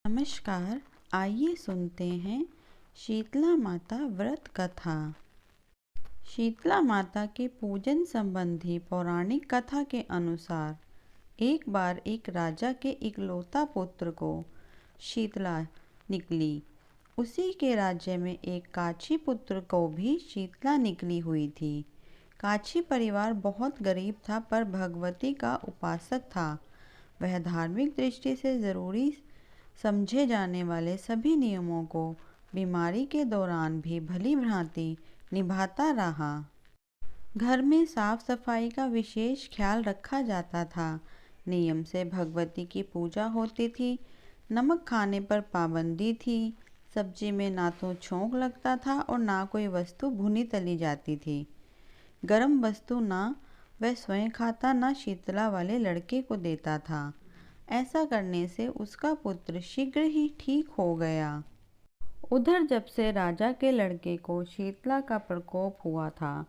नमस्कार, आइए सुनते हैं शीतला माता व्रत कथा। शीतला माता के पूजन संबंधी पौराणिक कथा के अनुसार एक बार एक राजा के इकलौता पुत्र को शीतला निकली। उसी के राज्य में एक काछी पुत्र को भी शीतला निकली हुई थी। काछी परिवार बहुत गरीब था पर भगवती का उपासक था। वह धार्मिक दृष्टि से जरूरी समझे जाने वाले सभी नियमों को बीमारी के दौरान भी भली भांति निभाता रहा। घर में साफ सफाई का विशेष ख्याल रखा जाता था। नियम से भगवती की पूजा होती थी। नमक खाने पर पाबंदी थी। सब्जी में ना तो छोंक लगता था और ना कोई वस्तु भुनी तली जाती थी। गरम वस्तु ना वह स्वयं खाता ना शीतला वाले लड़के को देता था। ऐसा करने से उसका पुत्र शीघ्र ही ठीक हो गया। उधर जब से राजा के लड़के को शीतला का प्रकोप हुआ था,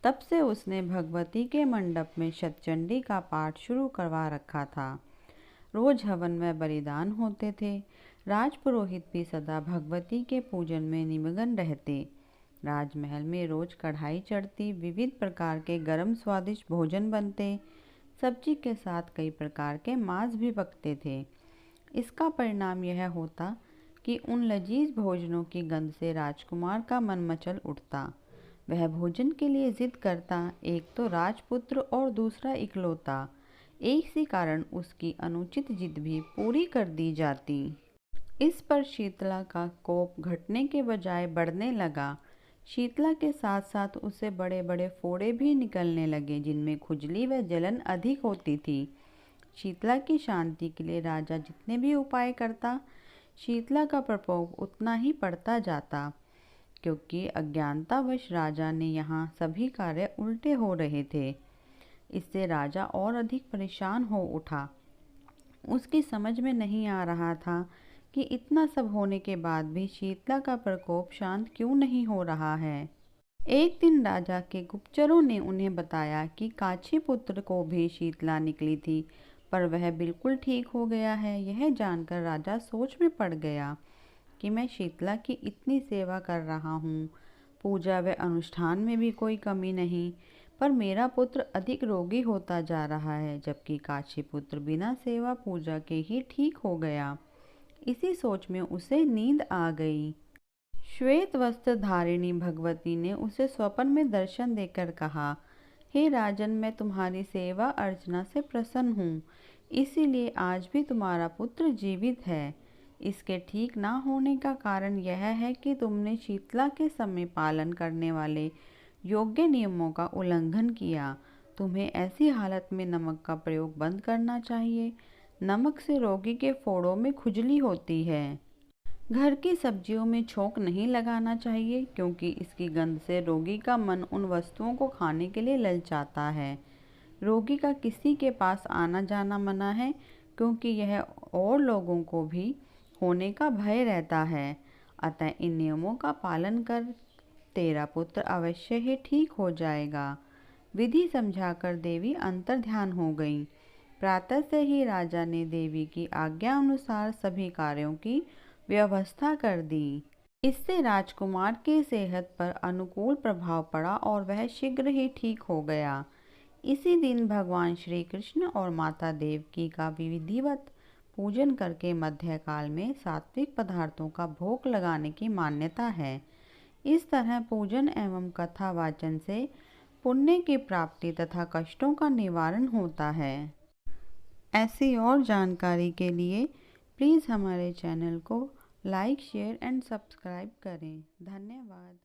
तब से उसने भगवती के मंडप में शतचंडी का पाठ शुरू करवा रखा था। रोज हवन व बलिदान होते थे। राजपुरोहित भी सदा भगवती के पूजन में निमग्न रहते। राजमहल में रोज कढ़ाई चढ़ती, विविध प्रकार के गरम स्वादिष्ट भोजन बनते। सब्जी के साथ कई प्रकार के मांस भी पकते थे। इसका परिणाम यह होता कि उन लजीज भोजनों की गंध से राजकुमार का मन मचल उठता। वह भोजन के लिए जिद करता। एक तो राजपुत्र और दूसरा इकलौता। एक सी कारण उसकी अनुचित जिद भी पूरी कर दी जाती। इस पर शीतला का कोप घटने के बजाय बढ़ने लगा। शीतला के साथ साथ उसे बड़े बड़े फोड़े भी निकलने लगे, जिनमें खुजली व जलन अधिक होती थी। शीतला की शांति के लिए राजा जितने भी उपाय करता, शीतला का प्रकोप उतना ही बढ़ता जाता, क्योंकि अज्ञानतावश राजा ने यहाँ सभी कार्य उल्टे हो रहे थे। इससे राजा और अधिक परेशान हो उठा। उसकी समझ में नहीं आ रहा था कि इतना सब होने के बाद भी शीतला का प्रकोप शांत क्यों नहीं हो रहा है। एक दिन राजा के गुप्तचरों ने उन्हें बताया कि काछी पुत्र को भी शीतला निकली थी, पर वह बिल्कुल ठीक हो गया है। यह जानकर राजा सोच में पड़ गया कि मैं शीतला की इतनी सेवा कर रहा हूँ, पूजा व अनुष्ठान में भी कोई कमी नहीं, पर मेरा पुत्र अधिक रोगी होता जा रहा है, जबकि काछी पुत्र बिना सेवा पूजा के ही ठीक हो गया। इसी सोच में उसे नींद आ गई। श्वेत वस्त्र धारिणी भगवती ने उसे स्वप्न में दर्शन देकर कहा, हे राजन, मैं तुम्हारी सेवा अर्चना से प्रसन्न हूँ, इसीलिए आज भी तुम्हारा पुत्र जीवित है। इसके ठीक ना होने का कारण यह है कि तुमने शीतला के समय पालन करने वाले योग्य नियमों का उल्लंघन किया। तुम्हें ऐसी हालत में नमक का प्रयोग बंद करना चाहिए। नमक से रोगी के फोड़ों में खुजली होती है। घर की सब्जियों में छोंक नहीं लगाना चाहिए, क्योंकि इसकी गंध से रोगी का मन उन वस्तुओं को खाने के लिए ललचाता है। रोगी का किसी के पास आना जाना मना है, क्योंकि यह और लोगों को भी होने का भय रहता है। अतः इन नियमों का पालन कर, तेरा पुत्र अवश्य ही ठीक हो जाएगा। विधि समझाकर देवी अंतर ध्यान हो गई। प्रातः से ही राजा ने देवी की आज्ञा अनुसार सभी कार्यों की व्यवस्था कर दी। इससे राजकुमार की सेहत पर अनुकूल प्रभाव पड़ा और वह शीघ्र ही ठीक हो गया। इसी दिन भगवान श्री कृष्ण और माता देवकी का विधिवत पूजन करके मध्यकाल में सात्विक पदार्थों का भोग लगाने की मान्यता है। इस तरह पूजन एवं कथा वाचन से पुण्य की प्राप्ति तथा कष्टों का निवारण होता है। ऐसी और जानकारी के लिए प्लीज़ हमारे चैनल को लाइक, शेयर एंड सब्सक्राइब करें। धन्यवाद।